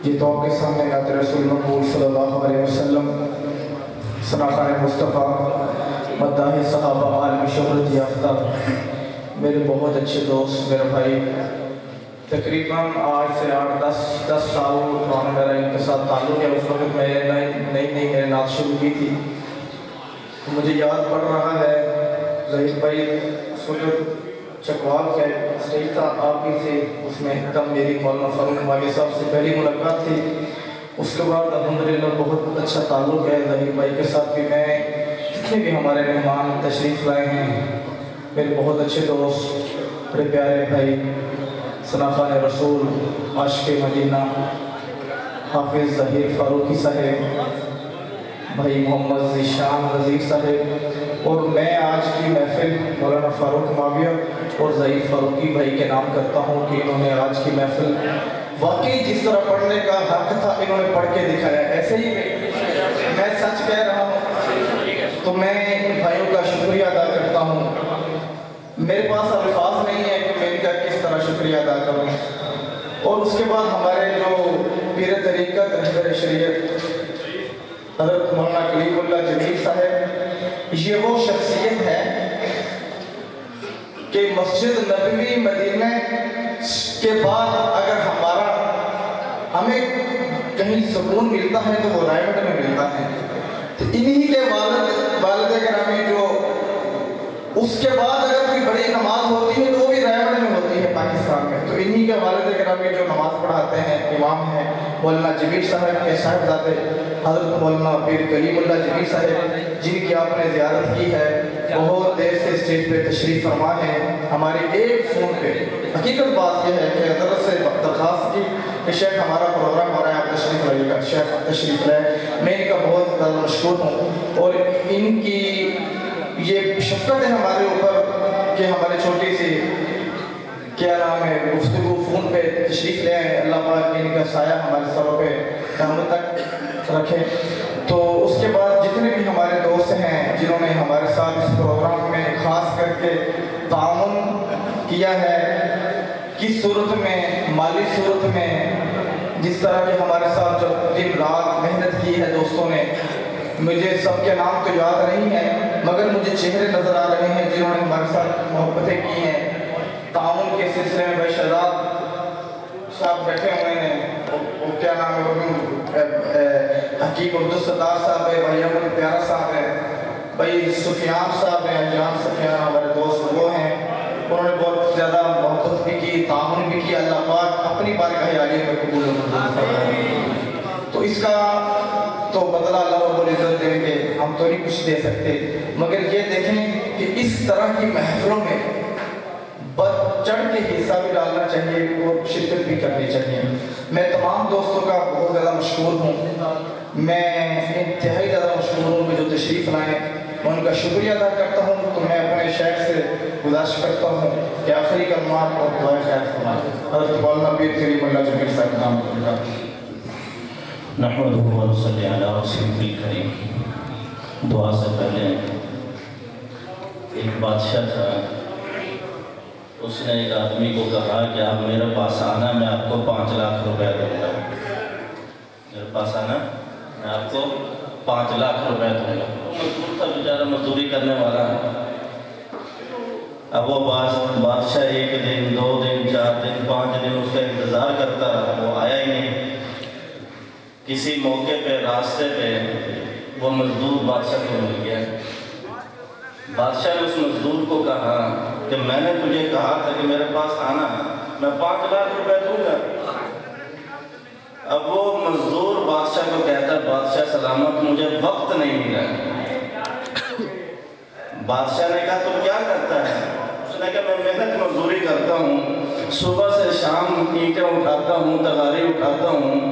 یہ تو آپ کے سامنے نعت رسول مقبول صلی اللہ علیہ وسلم، ثناخان مصطفیٰ، مداح صحابہ، عالمی شہرت یافتہ میرے بہت اچھے دوست، میرے بھائی، تقریباً آج سے 8-10 سال پرانا میرا ان کے ساتھ تعلق ہے۔ اس وقت میں نئی میں نے نعت شروع کی تھی، مجھے یاد پڑ رہا ہے ظہیر بھائی اس وقت چکوال کا اسٹیج تھا آپ ہی سے، اس میں کم میری مولانا فاروق ماگے صاحب سے پہلی ملاقات تھی۔ اس کے بعد الحمدللہ بہت اچھا تعلق ہے ظہیر بھائی کے ساتھ بھی۔ میں جتنے بھی ہمارے مہمان تشریف لائے ہیں، میرے بہت اچھے دوست، بڑے پیارے بھائی، ثناخان رسول، عاشق مدینہ، حافظ ظہیر فاروقی صاحب، بھائی محمد ذیشان رضیق صاحب، اور میں آج کی محفل مولانا فاروق ماویہ اور ظہیر فاروقی بھائی کے نام کرتا ہوں کہ انہوں نے آج کی محفل واقعی جس طرح پڑھنے کا حق تھا انہوں نے پڑھ کے دکھایا۔ ایسے ہی میں سچ کہہ رہا ہوں تو میں ان بھائیوں کا شکریہ ادا کرتا ہوں۔ میرے پاس الفاظ نہیں ہے کہ میں ان کا کس طرح شکریہ ادا کروں۔ اور اس کے بعد ہمارے جو پیر طریقت رہبر شریعت حضرت مولانا کلیم اللہ جمیل صاحب، یہ وہ شخصیت ہے کہ مسجد نبوی مدینہ کے بعد اگر ہمیں کہیں سکون ملتا ہے تو وہ رائمنڈ میں ملتا ہے۔ تو انہی کے والد گرامی جو اس کے بعد اگر کوئی بڑی نماز ہوتی ہے تو وہ بھی رائمنڈ میں ہوتی ہے پاکستان میں۔ تو انہی کے والد گرامی جو نماز پڑھاتے ہیں، امام ہیں مولانا جمیل صاحب کے صاحبزادے حضرت مولانا پیر کلیم اللہ جمیل صاحب، جن کی آپ نے زیارت کی ہے، بہت دیر سے اسٹیج پہ تشریف فرما ہے۔ ہماری ایک فون پہ حقیقت بات یہ ہے کہ حضرت سے درخواست کی کہ شیخ ہمارا پروگرام ہو رہا ہے، آپ تشریف لائیے گا، شیخ تشریف لائے۔ میں ان کا بہت زیادہ مشکور ہوں، اور ان کی یہ شفقت ہے ہمارے اوپر کہ ہمارے چھوٹی سی کیا نام ہے گفتگو فون پہ تشریف لے آئے۔ اللہ پاک ان کا سایہ ہمارے سروں پہ قیامت تک رکھے۔ تو اس کے بعد جتنے بھی ہمارے دوست ہیں جنہوں نے ہمارے ساتھ اس پروگرام میں خاص کر کے تعاون کیا ہے، کس صورت میں، مالی صورت میں، جس طرح کہ ہمارے ساتھ جو دن رات محنت کی ہے دوستوں نے، مجھے سب کے نام تو یاد نہیں ہے مگر مجھے چہرے نظر آ رہے ہیں جنہوں نے ہمارے ساتھ محبتیں کی ہیں۔ تعاون کے سلسلے میں بھائی شہزاد صاحب بیٹھے ہوئے ہیں، وہ کیا نام ہے، حقیق اردو ستار صاحب ہے، بھائی احمد پیارا صاحب ہے، بھائی سفیان صاحب ہیں، انجام سفیان ہمارے دوست وہ ہیں۔ انہوں نے بہت زیادہ محبت بھی کی، تعاون بھی کیا۔ اللہ پاک اپنی بارگاہ عالیہ میں قبول و منظور فرمائے۔ تو اس کا تو بدلہ اللہ رب العزت دیں گے، ہم تو نہیں کچھ دے سکتے، مگر یہ دیکھیں کہ اس طرح کی محفلوں میں بڑھ چڑھ کے حصہ بھی ڈالنا چاہیے اور شرکت بھی کرنی چاہیے۔ میں تمام دوستوں کا بہت زیادہ مشکور ہوں، میں انتہائی زیادہ مشکور ہوں کہ جو تشریف لائیں، میں ان کا شکریہ ادا کرتا ہوں۔ تو میں اپنے شیخ سے گزارش کرتا ہوں کہ آخری کلمات اور دعائے خیر فرمائیں۔ حضرت مولانا پیر کلیم اللہ جمیل صاحب نام کرتا نحمدہ و نصلی علی رسولہ الکریم۔ دعا سے پہلے ایک بادشاہ تھا، اس نے ایک آدمی کو کہا کہ آپ میرے پاس آنا، میں آپ کو 5 لاکھ روپے دوں گا۔ میرے پاس آنا، میں آپ کو 5 لاکھ روپے دوں گا۔ مزدور تھا بیچارہ، مزدوری کرنے والا۔ اب وہ بادشاہ 1 دن 2 دن 4 دن 5 دن اس کا انتظار کرتا رہا، وہ آیا ہی نہیں۔ کسی موقع پہ راستے پہ وہ مزدور بادشاہ کو مل گیا۔ بادشاہ نے اس مزدور کو کہا کہ میں نے تجھے کہا تھا کہ میرے پاس آنا، میں 5 لاکھ روپے دوں گا۔ اب وہ مزدور بادشاہ کو کہتا ہے بادشاہ سلامت، مجھے وقت نہیں ملا۔ بادشاہ نے کہا تو کیا کرتا ہے؟ اس نے کہا میں محنت مزدوری کرتا ہوں، صبح سے شام اینٹیں اٹھاتا ہوں، تغاری اٹھاتا ہوں،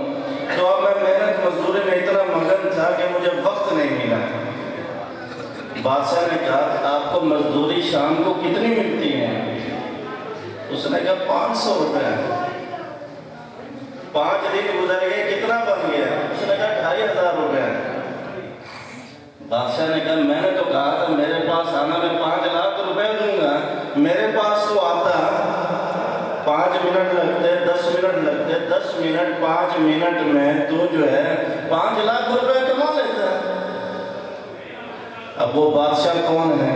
تو اب میں محنت مزدوری میں اتنا مگن تھا کہ مجھے وقت نہیں ملا۔ بادشاہ نے کہا آپ کو مزدوری شام کو کتنی ملتی ہے؟ اس نے کہا 500 روپے۔ 5 دن گزر گئے، کتنا بن گیا؟ اس نے کہا 2500 روپے۔ بادشاہ نے کہا میں نے تو کہا تھا میرے پاس آنا، میں 5 لاکھ روپے دوں گا، میرے پاس تو آتا 5 منٹ لگتے 10 منٹ لگتے 10 منٹ 5 منٹ میں تو جو ہے 5 لاکھ روپے کما لیتا ہے۔ اب وہ بادشاہ کون ہے؟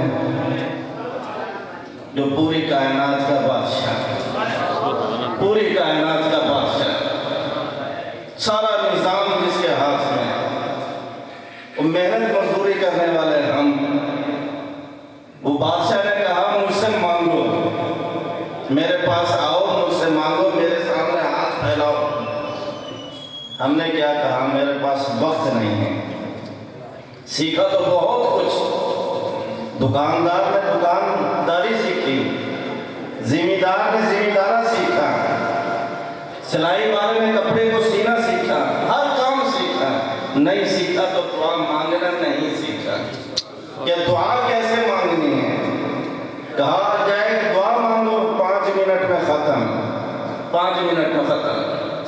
جو پوری کائنات کا بادشاہ، پوری کائنات کا بادشاہ، سارا نظام جس کے ہاتھ میں، وہ محنت مزدوری کرنے والے ہم۔ وہ بادشاہ نے کہا مجھ سے مانگو، میرے پاس آؤ، مجھ سے مانگو، میرے سامنے ہاتھ پھیلاؤ۔ ہم نے کیا کہا؟ میرے پاس وقت نہیں ہے۔ سیکھا تو بہت کچھ، دکاندار نے دکانداری سیکھی، زمیندار نے زمیندارہ سیکھا، سلائی والے نے کپڑے کو سینا سیکھا، ہر کام سیکھا، نہیں سیکھا تو دعا مانگنا نہیں سیکھا کہ دعا کیسے مانگنی ہے۔ کہا جائے کہ دعا مانگو، 5 منٹ میں ختم، 5 منٹ میں ختم۔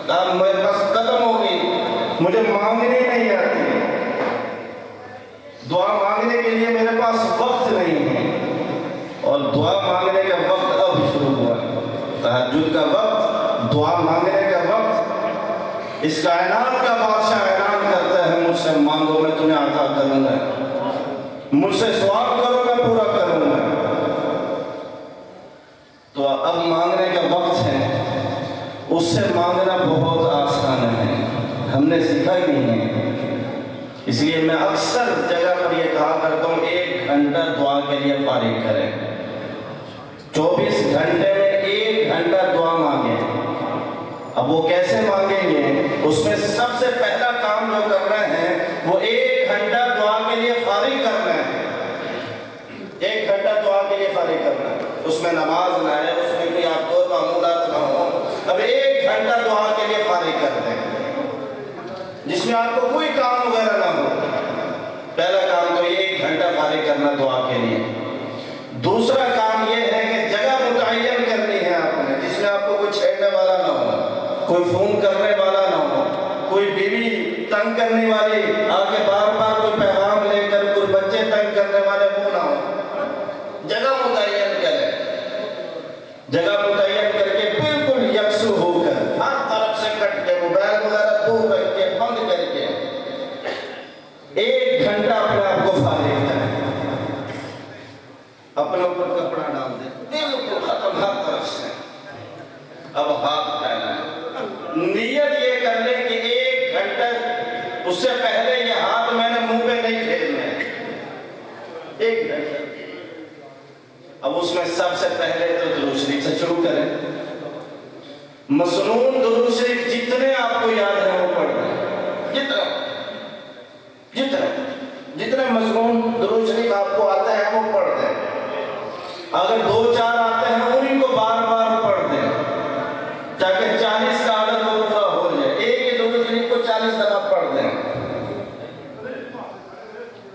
کہا میرے پاس ختم ہو گئی، مجھے مانگنے نہیں آتی، دعا مانگنے کے لیے میرے پاس وقت نہیں ہے۔ اور دعا مانگنے کا وقت اب شروع ہوا، تہجد کا وقت، دعا مانگنے کا وقت۔ اس کائنات کا بادشاہ اعلان کرتا ہے مجھ سے مانگو میں تمہیں عطا کروں گا، مجھ سے سوال کرو میں پورا کروں گا۔ تو اب مانگنے کا وقت ہے، اس سے مانگنا بہت آسان ہے، ہم نے سیکھا ہی نہیں ہے۔ اس لیے میں اکثر جگہ پر یہ کہا کرتا ہوں 1 گھنٹہ دعا کے لیے فارغ کریں، 24 گھنٹے میں 1 گھنٹہ دعا مانگیں۔ اب وہ کیسے مانگیں گے؟ اس میں سب سے پہلا کام جو کرنا ہے وہ 1 گھنٹہ دعا کے لیے فارغ کرنا ہے، 1 گھنٹہ دعا کے لیے فارغ کرنا ہے۔ اس میں نماز نہ ہے، اس میں کوئی آپ کو معمولات نہ ہو، اب 1 گھنٹہ دعا کے لیے فارغ کر دیں، جس میں آپ کو کوئی کام وغیرہ نہ ہو۔ پہلا کام تو یہ 1 گھنٹہ فارغ کرنا دعا کے لیے۔ دوسرا کام یہ ہے کہ جگہ متعین کرنی ہے آپ نے، جس میں آپ کو کوئی چھیڑنے والا نہ ہو، کوئی فون کرنے والا نہ ہو، کوئی بیوی تنگ کرنے والی آگے بار بار کوئی پیغام لے کر، کوئی بچے تنگ کرنے والے وہ نہ ہو۔ جگہ متعین کریں، جگہ متعین کر کے بالکل یکسو ہو کر، ہر طرف سے کٹ کے، موبائل وغیرہ دور رکھ کے، بند کر کے 1 گھنٹہ اپنے آپ کو فارغ کریں، اپنے اوپر کپڑا ڈال دیں، بالکل ختم ہر طرف سے۔ اب ہاتھ پھیلائیں، نیت یہ کر لیں کہ 1 گھنٹہ، اس سے پہلے یہ ہاتھ میں نے منہ پہ نہیں پھیرنے، 1 گھنٹہ۔ اب اس میں سب سے پہلے تو درود شریف سے شروع کریں، مسنون درود شریف جتنے آپ کو یاد ہے وہ پڑھ دیں، جتنے مسنون درود شریف آپ کو آتے ہیں وہ پڑھ دیں۔ اگر 2-4 آتے ہیں انہیں کو بار بار پڑھ دیں، تاکہ 40 کا عدد وہ پورا ہو جائے، ایک ہی درود شریف کو 40 دفعہ پڑھ دیں۔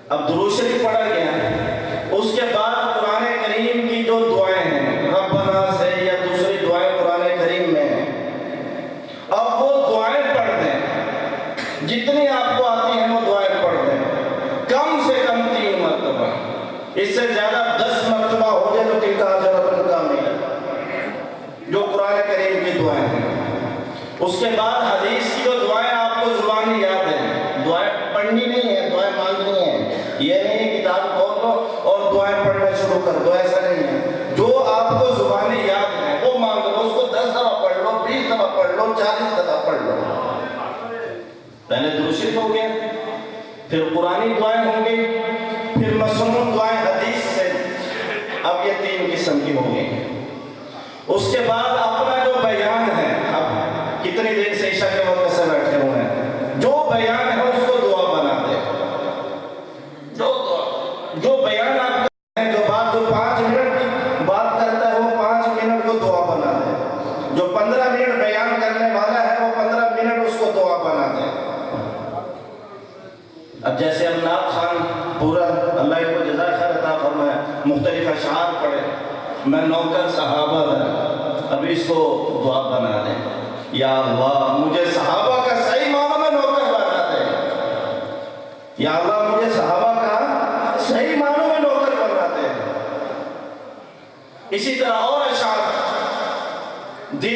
اب درود شریف پڑھا گیا، اس کے بعد قرآن کریم کی جو دعائیں ہیں ربنا سے یا دوسری دعائیں قرآن کریم میں ہیں، اب وہ دعائیں پڑھ دیں، جتنی آپ کو آتی ہیں وہ دعائیں پڑھ دیں، کم سے کم 3 مرتبہ، اس سے زیادہ 10 مرتبہ ہو جائے تو تلک اجر کامل، جو قرآن کریم کی دعائیں ہیں۔ اس کے بعد حدیث کی جو دعائیں آپ کو زبانی یاد ہیں، دعائیں پڑھنی نہیں ہے، دعائیں مانگنی ہیں، یہ نہیں کتاب کھول لو اور دعائیں پڑھنا شروع کر دو، ایسا نہیں ہے۔ جو آپ کو زبانی یاد ہے وہ مانگ لو، اس کو 10 دفعہ پڑھ لو، 20 دفعہ پڑھ لو، 40 دفعہ پڑھ لو۔ پہلے درود شریف ہو گیا، پھر قرآنی دعائیں ہوں گی، پھر مسنون دعائیں حدیث سے، اب یہ 3 قسم کی ہوں گی۔ اس کے بعد اپنا جو بیان ہے، اب کتنی دیر سے عشاء کے وقت سے بیٹھے ہوئے ہیں، جو بیان ہے اس کو دعا بنا دے، جو بیان آپ کرتے ہیں، جو بات جو 5 منٹ کی بات کرتا ہے وہ 5 منٹ کو دعا بنا دے، جو 15 منٹ بیان کرنے والا ہے وہ 15 منٹ اس کو دعا بنا دے۔ اب جیسے ہم نعت خان پورا اللہ کو جزائے خیر عطا فرمائے مختلف اشعار پڑھے، میں نوکر صحابہ دا، اب اس کو دعا بنا دیں، یا اللہ مجھے صحابہ کا صحیح معنوں میں نوکر بنا دے، یا اللہ مجھے صحابہ کا صحیح معنوں میں نوکر بنا دے۔ اسی طرح اور اشعار، دین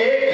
1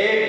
1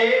1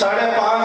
5.5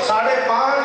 5.5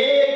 1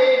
1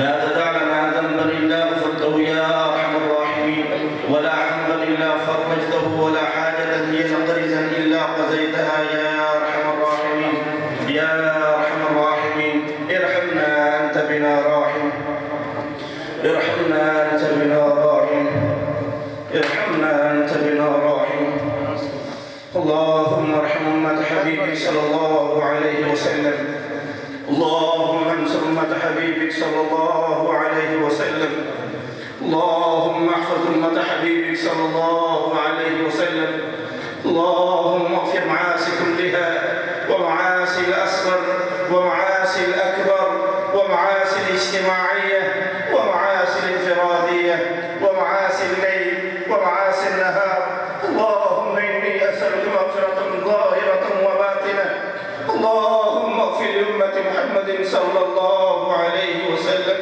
لا تدع لنا ذنبا إلا غفرته يا أرحم الراحمين، ولا هما إلا فرجته، ولا حاجة هي نظرا إلا قضيتها يا أرحم الراحمين يا أرحم الراحمين. ارحمنا أنت بنا راحم، ارحمنا أنت بنا راحم، ارحمنا أنت بنا راحم. اللهم ارحم أمة حبيبك صلى الله عليه وسلم. اللهم انصر أمة حبيبك صلى الله عليه وسلم. اللهم احفظ أمة حبيبك صلى الله عليه وسلم. اللهم اغفر معاصي كلها ومعاصي الأصغر ومعاصي الأكبر ومعاصي الاجتماعية ومعاصي الانفرادية ومعاصي الليل ومعاصي النهار. اللهم إني أسألك مغفرة ظاهرة وباطنة. اللهم اغفر لأمة محمد صلى الله عليه وسلم.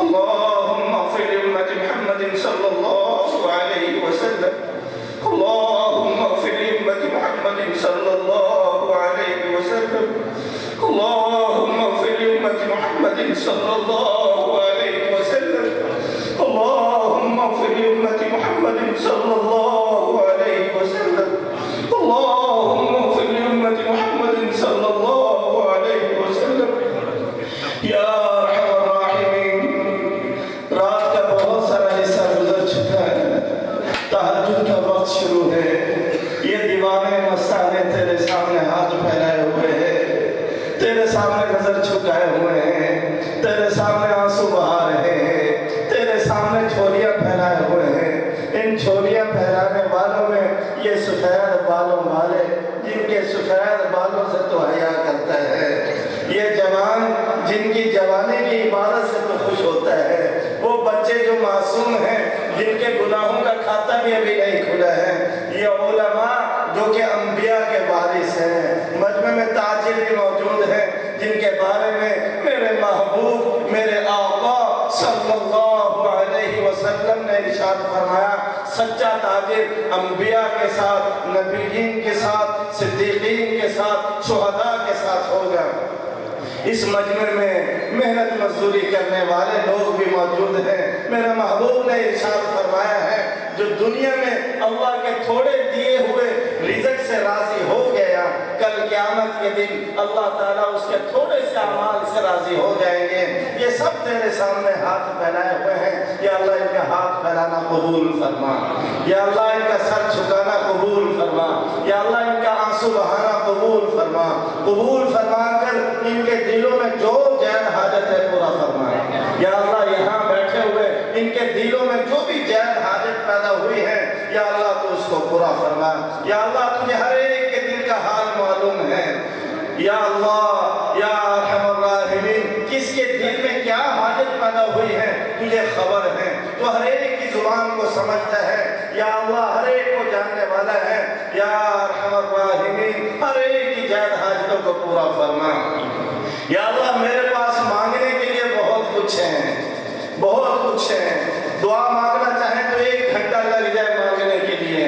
اللهم اغفر لأمة محمد صلى الله عليه وسلم. اللهم اغفر لأمة محمد صلى الله عليه وسلم. اللهم اغفر لأمة محمد صلى الله عليه وسلم. اللهم اغفر لأمة محمد صلى الله عليه وسلم. اللهم اغفر لأمة محمد صلى الله عليه وسلم. یا ارحم الراحمین، رات کا بہت سارا حصہ گزر چکا ہے، تہجد کا وقت شروع ہے. یہ دیوانے مستانے تیرے سامنے ہاتھ پھیلائے ہوئے ہیں، تیرے سامنے نظر جھکائے ہوئے ہیں، تیرے سامنے آنسو بہا رہے ہیں، تیرے سامنے جھولیاں پھیلائے ہوئے ہیں. ان جھولیاں پھیلانے والوں میں یہ سفید بالوں والے، جن کے سفید بالوں سے تو حیا کرتا ہے، یہ جوان جن کی جوانی کی عبادت سے تو خوش ہوتا ہے، وہ بچے جو معصوم ہیں جن کے گناہوں کا کھاتہ بھی ابھی نہیں کھلا ہے، یہ علماء جو کہ انبیاء کے وارث ہیں، مجمع میں تاجر بھی موجود ہیں جن کے بارے میں میرے محبوب میرے آقا صلی اللہ علیہ وسلم نے ارشاد فرمایا، سچا تاجر انبیاء کے ساتھ، نبیین کے ساتھ، صدیقین کے ساتھ، شہداء کے ساتھ ہوگا. اس مجمع میں محنت مزدوری کرنے والے لوگ بھی موجود ہیں. میرے محبوب نے ارشاد فرمایا ہے، جو دنیا میں اللہ کے تھوڑے دیے ہوئے رزق سے راضی ہو گیا، کل قیامت کے دن اللہ تعالیٰ اس کے تھوڑے سے اعمال سے راضی ہو جائیں گے. یہ سب تیرے سامنے ہاتھ پھیلائے ہوئے ہیں. یا اللہ ان کا ہاتھ پھیلانا قبول فرما، یا اللہ ان کا سر جھکانا قبول فرما، یا اللہ ان کا آنسو بہانا قبول فرما. قبول فرما کر ان کے دلوں میں جو جائز حاجت ہے پورا فرما. یا اللہ یہاں بیٹھے ہوئے ان کے دلوں میں جو بھی جائز حاجت پیدا ہوئی ہے، یا اللہ تو اس کو پورا فرما. یا اللہ تجھے ہر ایک کے دل کا حال معلوم ہے. یا اللہ یا ارحم الراحمین، کس کے دل میں کیا حاجت پیدا ہوئی ہے تجھے خبر ہے، تو ہر ایک کی زبان کو سمجھتا ہے. یا اللہ ہر ایک کو جاننے والا ہے. یا ارحم الراحمین، ہر ایک کی جائز حاجتوں کو پورا فرما. یا اللہ میرے پاس مانگنے کے لیے بہت کچھ ہے، بہت کچھ ہے. دعا مانگنا چاہیں تو 1 گھنٹہ لگ جائے مانگنے کے لیے.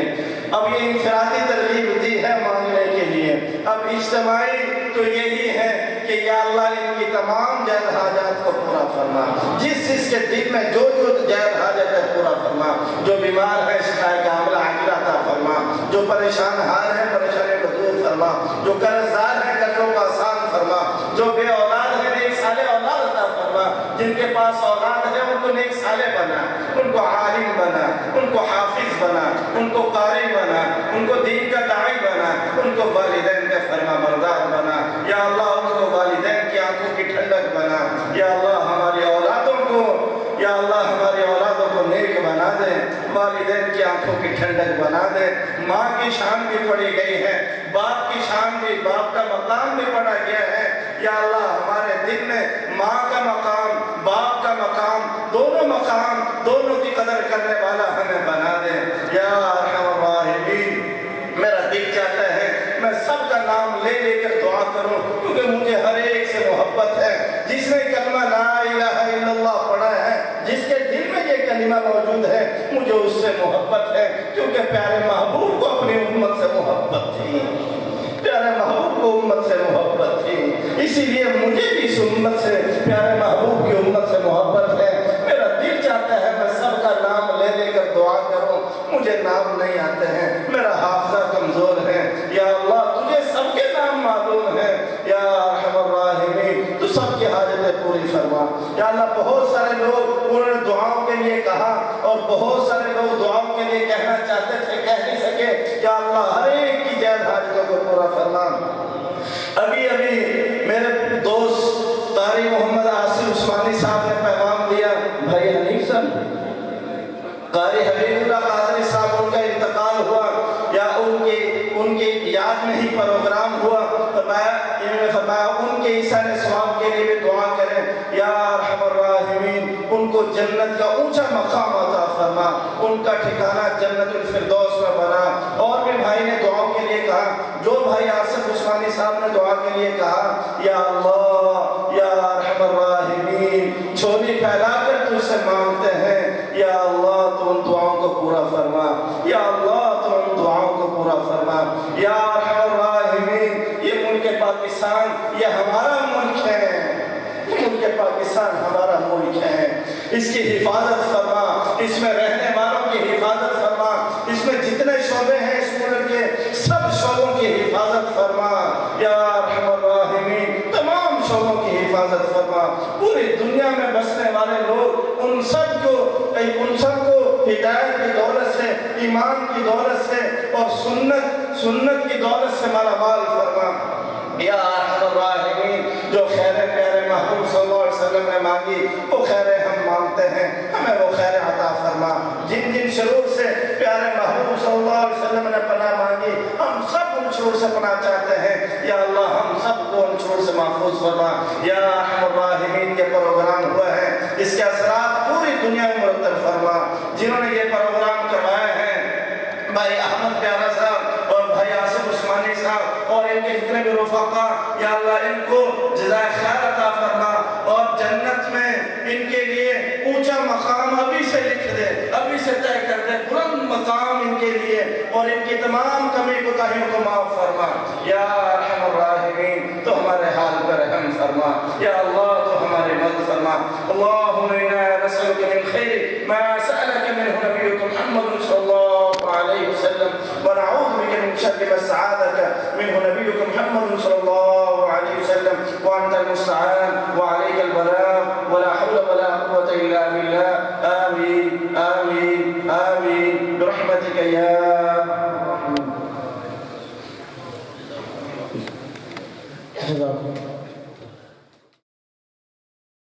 اب یہ انفرادی ترغیب دی ہے مانگنے کے لیے. اب اجتماعی تو یہی ہے کہ یا اللہ ان کی تمام جائز حاجات کو پورا فرما. جس کے دل میں جو جائز حاجت ہے پورا فرما. جو بیمار ہے شفا کاملہ عاجلہ عطا فرما. جو پریشان حال ہے پریشانی کو دور فرما. جو قرض دار ہے قرضوں کو آسان فرما. جو بے اولاد ہے نیک صالح اولاد عطا فرما. جن کے پاس اولاد ہے ان کو نیک صالح بنا، ان کو عالم بنا، ان کو حافظ بنا، ان کو قاری بنا، ان کو دین کا داعی بنا، ان کو والدین کا فرما بردار بنا. یا اللہ ان کو والدین کی آنکھوں کی ٹھنڈک بنا. یا اللہ ہماری اولادوں کو، یا اللہ ہماری اولادوں کو نیک بنا دے، والدین کی آنکھوں کی ٹھنڈک بنا دے. ماں کی شان بھی پڑھی گئی ہے، باپ کی شان بھی، باپ کا مقام بھی پڑھا گیا ہے. یا اللہ ہمارے دل میں ماں کا مقام، باپ کا مقام، دونوں مقام، دونوں کی قدر کرنے والا ہمیں بنا دے. یا ارحم الراحمین، میرا دل چاہتا ہے میں سب کا نام لے لے کر دعا کروں، کیونکہ مجھے ہر ایک سے محبت ہے. جس نے کلمہ لا الہ الا اللہ پڑھا ہے، جس کے دل میں یہ کلمہ موجود ہے، مجھے اس سے محبت ہے، کیونکہ پیارے محبوب کو اپنی امت سے محبت تھی، پیارے محبوب کو امت سے محبت تھی. اسی لیے مجھے بھی اس امت سے، پیارے محبوب کی امت سے محبت ہے. میرا دل چاہتا ہے میں سب کا نام لے لے کر دعا کروں. مجھے نام نہیں آتے ہیں، میرا حافظہ کمزور ہے. یا اللہ تجھے سب کے نام معلوم ہے. یا ارحم الراحمین، تو سب کی حاجتیں پوری فرما. یا اللہ بہت سارے لوگ انہوں نے دعاؤں کے لیے کہا، اور بہت سارے لوگ دعاؤں کے لیے کہنا چاہتے تھے کہہ نہیں سکے. یا اللہ ہر ایک کی جائز حاجتوں کو پورا فرما. ابھی میرے دوست قاری محمد آصف عثمانی صاحب نے پیغام دیا، بھائی حنیف صاحب، قاری حبیب اللہ قادری صاحب ان کا انتقال ہوا یا ان کی یاد میں ہی پروگرام ہوا، انہوں نے فرمایا ان کے ایثار ثواب کے لیے بھی دعا کریں، یا ارحم الراحمین ان کو جنت کا اونچا مقام عطا فرما، ان کا ٹھکانہ جنت الفردوس میں بنا۔ اور بھی بھائی نے دعاؤں کے لیے کہا، جو بھائی آصف عثمانی صاحب نے دعا کے لیے کہا، یا اللہ یا ارحم الراحمین جھولی پھیلا کر تجھ سے مانگتے ہیں، یا اللہ تو ان دعاؤں کو پورا فرما، یا اللہ تو ان دعاؤں کو پورا فرما، یا ارحم الراحمین یہ ملک پاکستان یہ ہمارا ملک ہے، ملک پاکستان ہمارا ملک ہے، اس کی حفاظت فرما، اس میں رہنے والوں کی حفاظت فرما، اس میں جتنے شعبے ہیں اس ملک کے سب شعبوں کی حفاظت فرما، یا ارحم الراحمین تمام شعبوں کی حفاظت فرما، پوری دنیا میں بسنے والے لوگ ان سب کو ہدایت کی دولت سے، ایمان کی دولت سے اور سنت کی دولت سے مالا مال فرما، یا ارحم الراحمین جو خیر پیارے محبوب صلی اللہ علیہ وسلم نے مانگی وہ خیریں ہم مانگتے ہیں، ہمیں وہ خیر عطا فرما، جن جن شرور سے پیارے محبوب صلی اللہ علیہ وسلم نے پناہ مانگی ہم سب ان شرور سے پناہ چاہتے ہیں، یا اللہ ہم سب کو ان شرور سے محفوظ فرما، یا ارحم الراحمین یہ پروگرام ہوا ہے اس کے اثرات پوری دنیا میں مرتب فرما، جنہوں نے یہ پروگرام کروائے ہیں بھائی احمد پیارا صاحب اور بھائی آصف عثمانی صاحب اور ان کے جتنے بھی رفقا، یا اللہ ان کو جزائے خیر عطا فرما اور جنت میں ان کے لیے اونچا مقام ابھی سے لکھ دے، ابھی سے طے کر دے، بلند مقام ان کے لیے، اور ان کی تمام کمی کوتاہیوں کو معاف فرما، یا ارحم الراحمین تو ہمارے حال پر رحم فرما، یا اللہ تو ہماری مدد فرما، اللہم انا نسألک من خیر ما سألک منہ نبیک محمد صلی اللہ علیہ وسلم ونعوذ بک من شر ما استعاذک منہ نبیک محمد صلی اللہ علیہ وسلم وانت المستعان وعلیک البلاغ ولا حول ولا قوة الا باللہ، آمین آمین آمین برحمتک یا جزاک اللہ۔